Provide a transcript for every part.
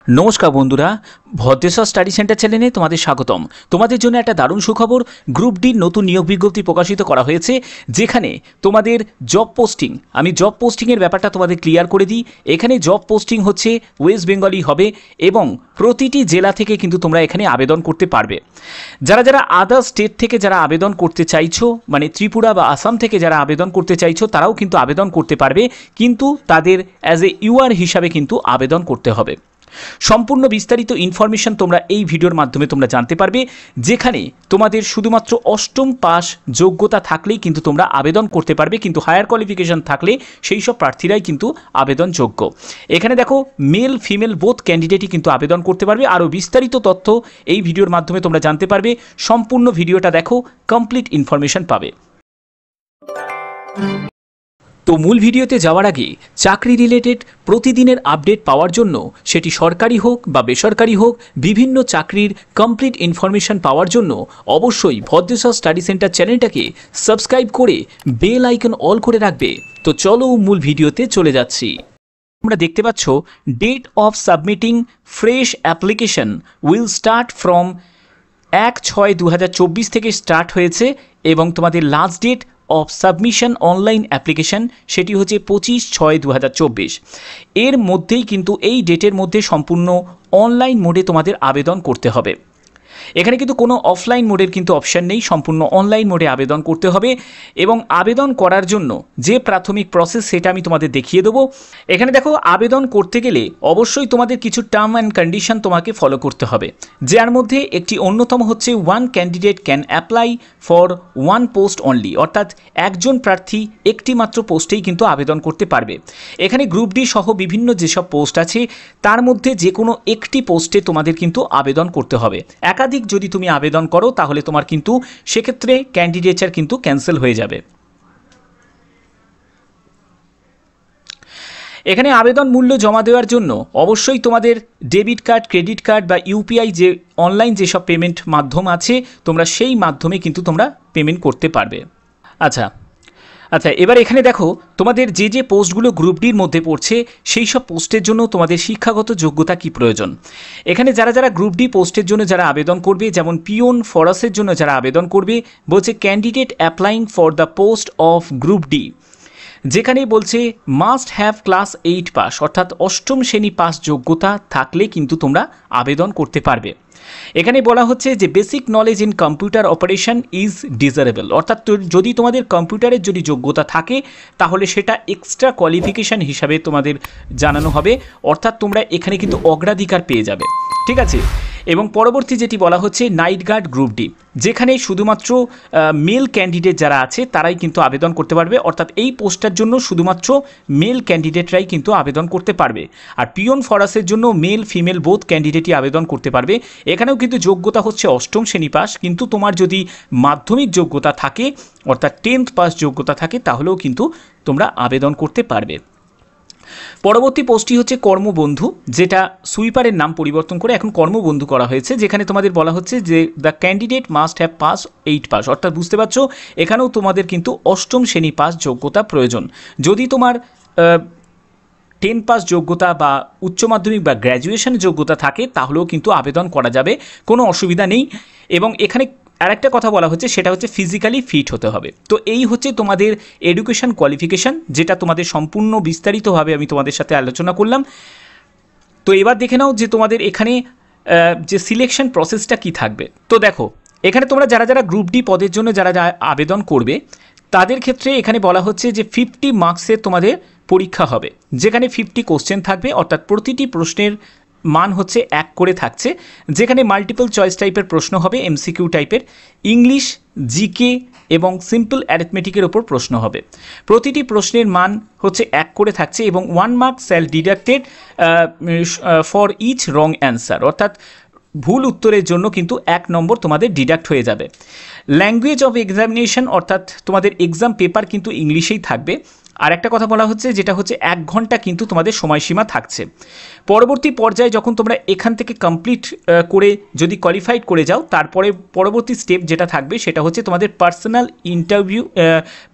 নমস্কার বন্ধুরা, Bhadreswar study centre চ্যানেলে তোমাদের স্বাগতম। তোমাদের জন্য একটা দারুণ সুখবর, গ্রুপ ডির নতুন নিয়োগ বিজ্ঞপ্তি প্রকাশিত করা হয়েছে, যেখানে তোমাদের জব পোস্টিং, আমি জব পোস্টিংয়ের ব্যাপারটা তোমাদের ক্লিয়ার করে দিই। এখানে জব পোস্টিং হচ্ছে ওয়েস্ট বেঙ্গলই হবে এবং প্রতিটি জেলা থেকে কিন্তু তোমরা এখানে আবেদন করতে পারবে। যারা যারা আদার স্টেট থেকে যারা আবেদন করতে চাইছো, মানে ত্রিপুরা বা আসাম থেকে যারা আবেদন করতে চাইছো, তারাও কিন্তু আবেদন করতে পারবে, কিন্তু তাদের অ্যাজ এ ইউআর হিসাবে কিন্তু আবেদন করতে হবে। সম্পূর্ণ বিস্তারিত ইনফরমেশন তোমরা এই ভিডিওর মাধ্যমে তোমরা জানতে পারবে, যেখানে তোমাদের শুধুমাত্র অষ্টম পাস যোগ্যতা থাকলেই কিন্তু তোমরা আবেদন করতে পারবে, কিন্তু হায়ার কোয়ালিফিকেশন থাকলে সেই সব প্রার্থীরাই কিন্তু আবেদনযোগ্য। এখানে দেখো মেল ফিমেল বোথ ক্যান্ডিডেটই কিন্তু আবেদন করতে পারবে। আরও বিস্তারিত তথ্য এই ভিডিওর মাধ্যমে তোমরা জানতে পারবে। সম্পূর্ণ ভিডিওটা দেখো, কমপ্লিট ইনফরমেশন পাবে। তো মূল ভিডিওতে যাওয়ার আগে চাকরি রিলেটেড প্রতিদিনের আপডেট পাওয়ার জন্য, সেটি সরকারি হোক বা বেসরকারি হোক, বিভিন্ন চাকরির কমপ্লিট ইনফরমেশন পাওয়ার জন্য অবশ্যই ভদ্রেশ্বর স্টাডি সেন্টার চ্যানেলটাকে সাবস্ক্রাইব করে বেল আইকন অল করে রাখবে। তো চলো মূল ভিডিওতে চলে যাচ্ছি। তোমরা দেখতে পাচ্ছ, date of submitting fresh application will start from 1/6/2024 থেকে স্টার্ট হয়েছে এবং তোমাদের last date of submission online application সেটি হচ্ছে 25/6/2024। এর মধ্যেই কিন্তু এই ডেটের মধ্যে সম্পূর্ণ অনলাইন মোডে তোমাদের আবেদন করতে হবে। এখানে কিন্তু কোনো অফলাইন মোডের কিন্তু অপশান নেই, সম্পূর্ণ অনলাইন মোডে আবেদন করতে হবে। এবং আবেদন করার জন্য যে প্রাথমিক প্রসেস সেটা আমি তোমাদের দেখিয়ে দেবো। এখানে দেখো, আবেদন করতে গেলে অবশ্যই তোমাদের কিছু টার্ম অ্যান্ড কন্ডিশন তোমাকে ফলো করতে হবে, যার মধ্যে একটি অন্যতম হচ্ছে one candidate can apply for one post only, অর্থাৎ একজন প্রার্থী একটি মাত্র পোস্টেই কিন্তু আবেদন করতে পারবে। এখানে গ্রুপ ডি সহ বিভিন্ন যেসব পোস্ট আছে তার মধ্যে যে কোনো একটি পোস্টে তোমাদের কিন্তু আবেদন করতে হবে। একাধিক যদি তুমি আবেদন করো তাহলে তোমার কিন্তু সেক্ষেত্রে ক্যান্ডিডেচার কিন্তু ক্যান্সেল হয়ে যাবে। এখানে আবেদন মূল্য জমা দেওয়ার জন্য অবশ্যই তোমাদের ডেবিট কার্ড, ক্রেডিট কার্ড বা ইউপিআই যে অনলাইন যেসব পেমেন্ট মাধ্যম আছে তোমরা সেই মাধ্যমে কিন্তু তোমরা পেমেন্ট করতে পারবে। আচ্ছা, এবার এখানে দেখো, তোমাদের যে যে পোস্টগুলো গ্রুপ ডির মধ্যে পড়ছে সেই সব পোস্টের জন্য তোমাদের শিক্ষাগত যোগ্যতা কি প্রয়োজন। এখানে যারা যারা গ্রুপ ডি পোস্টের জন্য যারা আবেদন করবে, যেমন পিওন ফরাসের জন্য যারা আবেদন করবে, বলছে candidate applying for the post of group D, যেখানে বলছে মাস্ট হ্যাভ ক্লাস 8 পাস, অর্থাৎ অষ্টম শ্রেণী পাস যোগ্যতা থাকলে কিন্তু তোমরা আবেদন করতে পারবে। এখানে বলা হচ্ছে যে basic knowledge in computer operation is desirable, অর্থাৎ যদি তোমাদের কম্পিউটারের যদি যোগ্যতা থাকে তাহলে সেটা এক্সট্রা কোয়ালিফিকেশান হিসাবে তোমাদের জানানো হবে, অর্থাৎ তোমরা এখানে কিন্তু অগ্রাধিকার পেয়ে যাবে। ঠিক আছে। এবং পরবর্তী যেটি বলা হচ্ছে নাইট গার্ড গ্রুপ ডি, যেখানে শুধুমাত্র মেল ক্যান্ডিডেট যারা আছে তারাই কিন্তু আবেদন করতে পারবে, অর্থাৎ এই পোস্টটার জন্য শুধুমাত্র মেল ক্যান্ডিডেটরাই কিন্তু আবেদন করতে পারবে। আর পিওন ফরাসের জন্য মেল ফিমেল বোথ ক্যান্ডিডেটই আবেদন করতে পারবে। এখানেও কিন্তু যোগ্যতা হচ্ছে অষ্টম শ্রেণী পাস, কিন্তু তোমার যদি মাধ্যমিক যোগ্যতা থাকে অর্থাৎ 10th পাস যোগ্যতা থাকে তাহলেও কিন্তু তোমরা আবেদন করতে পারবে। পরবর্তী পোস্টটি হচ্ছে কর্মবন্ধু, যেটা সুইপারের নাম পরিবর্তন করে এখন কর্মবন্ধু করা হয়েছে, যেখানে তোমাদের বলা হচ্ছে যে the candidate must have pass 8 pass, অর্থাৎ বুঝতে পারছো এখানেও তোমাদের কিন্তু অষ্টম শ্রেণী পাস যোগ্যতা প্রয়োজন। যদি তোমার 10 পাস যোগ্যতা বা উচ্চ মাধ্যমিক বা গ্র্যাজুয়েশন যোগ্যতা থাকে তাহলেও কিন্তু আবেদন করা যাবে, কোনো অসুবিধা নেই। এবং এখানে আরেকটা কথা বলা হচ্ছে, সেটা হচ্ছে ফিজিক্যালি ফিট হতে হবে। তো এই হচ্ছে তোমাদের এডুকেশন কোয়ালিফিকেশান, যেটা তোমাদের সম্পূর্ণ বিস্তারিতভাবে আমি তোমাদের সাথে আলোচনা করলাম। তো এবার দেখে নাও যে তোমাদের এখানে যে সিলেকশন প্রসেসটা কি থাকবে। তো দেখো, এখানে তোমরা যারা যারা গ্রুপ ডি পদের জন্য যারা আবেদন করবে তাদের ক্ষেত্রে এখানে বলা হচ্ছে যে 50 মার্কসের তোমাদের পরীক্ষা হবে, যেখানে 50 কোশ্চেন থাকবে, অর্থাৎ প্রতিটি প্রশ্নের মান হচ্ছে 1 করে থাকছে, যেখানে মাল্টিপল চয়েস টাইপের প্রশ্ন হবে, এমসিকিউ টাইপের, ইংলিশ, জিকে এবং সিম্পল অ্যারিথমেটিকের ওপর প্রশ্ন হবে। প্রতিটি প্রশ্নের মান হচ্ছে 1 করে থাকছে এবং 1 mark shall deducted for each wrong answer, অর্থাৎ ভুল উত্তরের জন্য কিন্তু 1 নম্বর তোমাদের ডিডাক্ট হয়ে যাবে। ল্যাঙ্গুয়েজ অফ এক্সামিনেশন, অর্থাৎ তোমাদের এক্সাম পেপার কিন্তু ইংলিশেই থাকবে। আর একটা কথা বলা হচ্ছে যেটা হচ্ছে 1 ঘন্টা কিন্তু তোমাদের সময়সীমা থাকছে। পরবর্তী পর্যায়ে যখন তোমরা এখান থেকে কমপ্লিট করে যদি কোয়ালিফাইড করে যাও, তারপরে পরবর্তী স্টেপ যেটা থাকবে সেটা হচ্ছে তোমাদের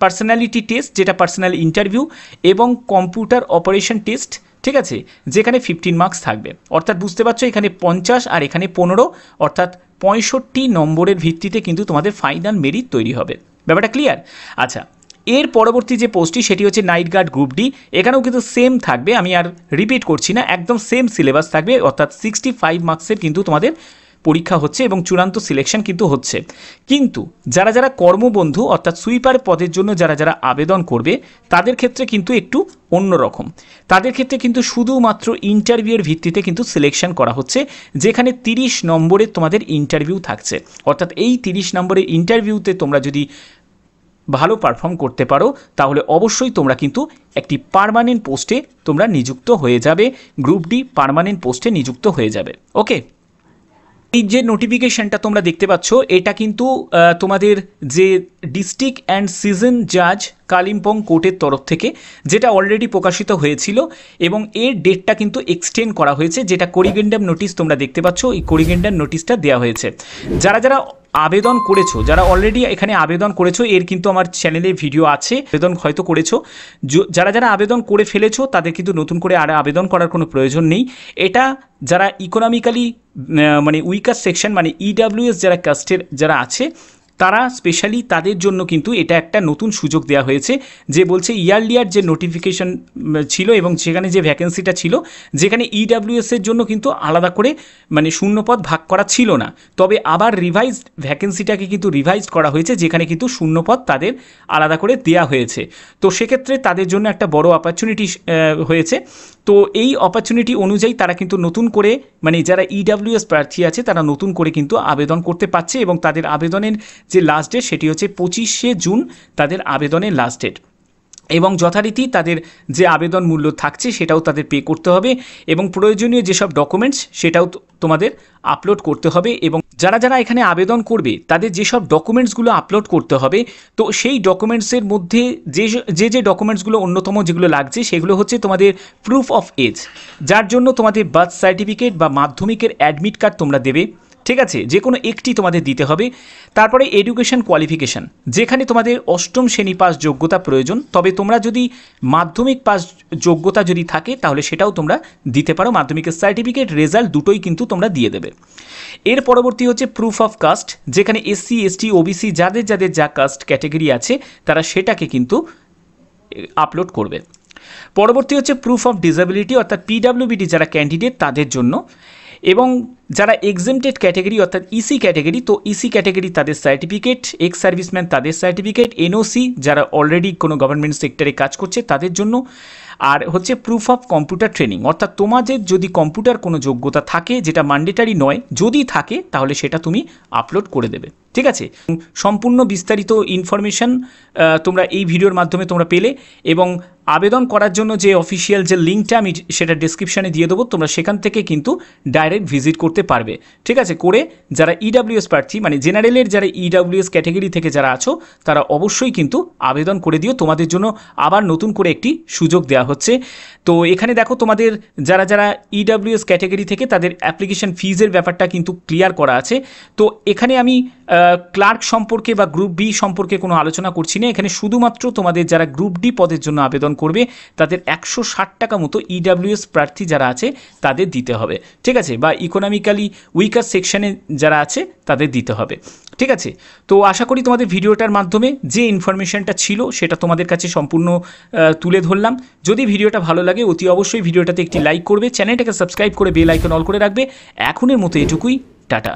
পার্সোনালিটি টেস্ট, যেটা পার্সোনাল ইন্টারভিউ এবং কম্পিউটার অপারেশন টেস্ট, ঠিক আছে, যেখানে 15 মার্কস থাকবে। অর্থাৎ বুঝতে পারছো এখানে 50 আর এখানে 15, অর্থাৎ 65 নম্বরের ভিত্তিতে কিন্তু তোমাদের ফাইনাল মেরিট তৈরি হবে। ব্যাপারটা ক্লিয়ার? আচ্ছা, এর পরবর্তী যে পোস্টটি সেটি হচ্ছে নাইট গার্ড গ্রুপ ডি। এখানেও কিন্তু সেম থাকবে, আমি আর রিপিট করছি না, একদম সেম সিলেবাস থাকবে। অর্থাৎ 65 মার্কসের কিন্তু তোমাদের পরীক্ষা হচ্ছে এবং চূড়ান্ত সিলেকশন কিন্তু হচ্ছে। কিন্তু যারা যারা কর্মবন্ধু অর্থাৎ সুইপার পদের জন্য যারা যারা আবেদন করবে তাদের ক্ষেত্রে কিন্তু একটু অন্যরকম। তাদের ক্ষেত্রে কিন্তু শুধুমাত্র ইন্টারভিউয়ের ভিত্তিতে কিন্তু সিলেকশন করা হচ্ছে, যেখানে 30 নম্বরের তোমাদের ইন্টারভিউ থাকছে। অর্থাৎ এই 30 নম্বরের ইন্টারভিউতে তোমরা যদি ভালো পারফর্ম করতে পারো তাহলে অবশ্যই তোমরা কিন্তু একটি পার্মানেন্ট পোস্টে তোমরা নিযুক্ত হয়ে যাবে, গ্রুপ ডি পার্মানেন্ট পোস্টে নিযুক্ত হয়ে যাবে। ওকে, এই যে নোটিফিকেশনটা তোমরা দেখতে পাচ্ছ এটা কিন্তু তোমাদের যে ডিস্ট্রিক্ট অ্যান্ড সিজন জাজ কালিম্পং কোর্টের তরফ থেকে, যেটা অলরেডি প্রকাশিত হয়েছিল এবং এর ডেটটা কিন্তু এক্সটেন্ড করা হয়েছে। যেটা কোরিগেন্ডাম নোটিশ তোমরা দেখতে পাচ্ছ, এই কোরিগেন্ডাম নোটিশটা দেওয়া হয়েছে। যারা যারা আবেদন করেছো, যারা অলরেডি এখানে আবেদন করেছো, এর কিন্তু আমার চ্যানেলে ভিডিও আছে, আবেদন হয়তো করেছো। যারা যারা আবেদন করে ফেলেছো তাদের কিন্তু নতুন করে আর আবেদন করার কোনো প্রয়োজন নেই। এটা যারা ইকোনমিক্যালি মানে উইকার সেকশন মানে ইডাব্লিউএস যারা কাস্টের যারা আছে তারা স্পেশালি তাদের জন্য কিন্তু এটা একটা নতুন সুযোগ দেওয়া হয়েছে, যে বলছে ইয়ারলিয়ার যে নোটিফিকেশন ছিল এবং সেখানে যে ভ্যাকেন্সিটা ছিল, যেখানে ইডাব্লিউএসের জন্য কিন্তু আলাদা করে মানে শূন্যপদ ভাগ করা ছিল না, তবে আবার রিভাইজড ভ্যাকেন্সিটাকে কিন্তু রিভাইজড করা হয়েছে, যেখানে কিন্তু শূন্যপদ তাদের আলাদা করে দেওয়া হয়েছে। তো সেক্ষেত্রে তাদের জন্য একটা বড় অপরচুনিটি হয়েছে। তো এই অপরচুনিটি অনুযায়ী তারা কিন্তু নতুন করে মানে যারা ইডাব্লিউএস প্রার্থী আছে তারা নতুন করে কিন্তু আবেদন করতে পারছে এবং তাদের আবেদনের যে লাস্ট ডেট সেটি হচ্ছে 25শে জুন তাদের আবেদনের লাস্ট ডেট। এবং যথারীতি তাদের যে আবেদন মূল্য থাকছে সেটাও তাদের পে করতে হবে এবং প্রয়োজনীয় যেসব ডকুমেন্টস সেটাও তোমাদের আপলোড করতে হবে। এবং যারা যারা এখানে আবেদন করবে তাদের যেসব ডকুমেন্টসগুলো আপলোড করতে হবে, তো সেই ডকুমেন্টসের মধ্যে যে ডকুমেন্টসগুলো অন্যতম যেগুলো লাগছে সেগুলো হচ্ছে তোমাদের প্রুফ অফ এজ, যার জন্য তোমাদের বার্থ সার্টিফিকেট বা মাধ্যমিকের অ্যাডমিট কার্ড তোমরা দেবে, ঠিক আছে, যে কোনো একটি তোমাদের দিতে হবে। তারপরে এডুকেশন কোয়ালিফিকেশান, যেখানে তোমাদের 8ম শ্রেণী পাস যোগ্যতা প্রয়োজন, তবে তোমরা যদি মাধ্যমিক পাস যোগ্যতা যদি থাকে তাহলে সেটাও তোমরা দিতে পারো। মাধ্যমিকের সার্টিফিকেট রেজাল্ট দুটোই কিন্তু তোমরা দিয়ে দেবে। এর পরবর্তী হচ্ছে প্রুফ অফ কাস্ট, যেখানে এসসি এসটি ওবিসি যাদের যাদের যা কাস্ট ক্যাটেগরি আছে তারা সেটাকে কিন্তু আপলোড করবে। পরবর্তী হচ্ছে প্রুফ অফ ডিসেবিলিটি, অর্থাৎ পিডাব্লিউবিডি যারা ক্যান্ডিডেট তাদের জন্য, এবং যারা এক্সেমটেড ক্যাটেগরি অর্থাৎ ইসি ক্যাটেগরি, তো ইসি ক্যাটেগরি তাদের সার্টিফিকেট, এক্স সার্ভিসম্যান তাদের সার্টিফিকেট, এনওসি যারা অলরেডি কোনো গভর্নমেন্ট সেক্টরে কাজ করছে তাদের জন্য, আর হচ্ছে প্রুফ অফ কম্পিউটার ট্রেনিং, অর্থাৎ তোমাদের যদি কম্পিউটার কোনো যোগ্যতা থাকে যেটা ম্যান্ডেটারি নয়, যদি থাকে তাহলে সেটা তুমি আপলোড করে দেবে, ঠিক আছে। সম্পূর্ণ বিস্তারিত ইনফরমেশন তোমরা এই ভিডিওর মাধ্যমে তোমরা পেলে, এবং আবেদন করার জন্য যে অফিসিয়াল যে লিঙ্কটা আমি সেটা ডেসক্রিপশানে দিয়ে দেবো, তোমরা সেখান থেকে কিন্তু ডাইরেক্ট ভিজিট করতে পারবে, ঠিক আছে। করে যারা ইডাব্লিউএস প্রার্থী মানে জেনারেলের যারা ইডাব্লিউএস ক্যাটেগরি থেকে যারা আছো তারা অবশ্যই কিন্তু আবেদন করে দিও, তোমাদের জন্য আবার নতুন করে একটি সুযোগ দেওয়া হচ্ছে। তো এখানে দেখো তোমাদের যারা যারা ইডাব্লিউএস ক্যাটেগরি থেকে তাদের অ্যাপ্লিকেশন ফিজের ব্যাপারটা কিন্তু ক্লিয়ার করা আছে। তো এখানে আমি ক্লার্ক সম্পর্কে বা গ্রুপ বি সম্পর্কে কোনো আলোচনা করছি না, এখানে শুধুমাত্র তোমাদের যারা গ্রুপ ডি পদের জন্য আবেদন করবে তাদের 160 টাকা মতো ইডাব্লিউএস প্রার্থী যারা আছে তাদের দিতে হবে, ঠিক আছে, বা ইকোনমিক্যালি উইকার সেকশনে যারা আছে তাদের দিতে হবে, ঠিক আছে। তো আশা করি তোমাদের ভিডিওটার মাধ্যমে যে ইনফরমেশনটা ছিল সেটা তোমাদের কাছে সম্পূর্ণ তুলে ধরলাম। যদি ভিডিওটা ভালো লাগে অতি অবশ্যই ভিডিওটাতে একটি লাইক করবে, চ্যানেলটাকে সাবস্ক্রাইব করে বেল আইকন অল করে রাখবে। এখনের মতো এটুকুই, টাটা।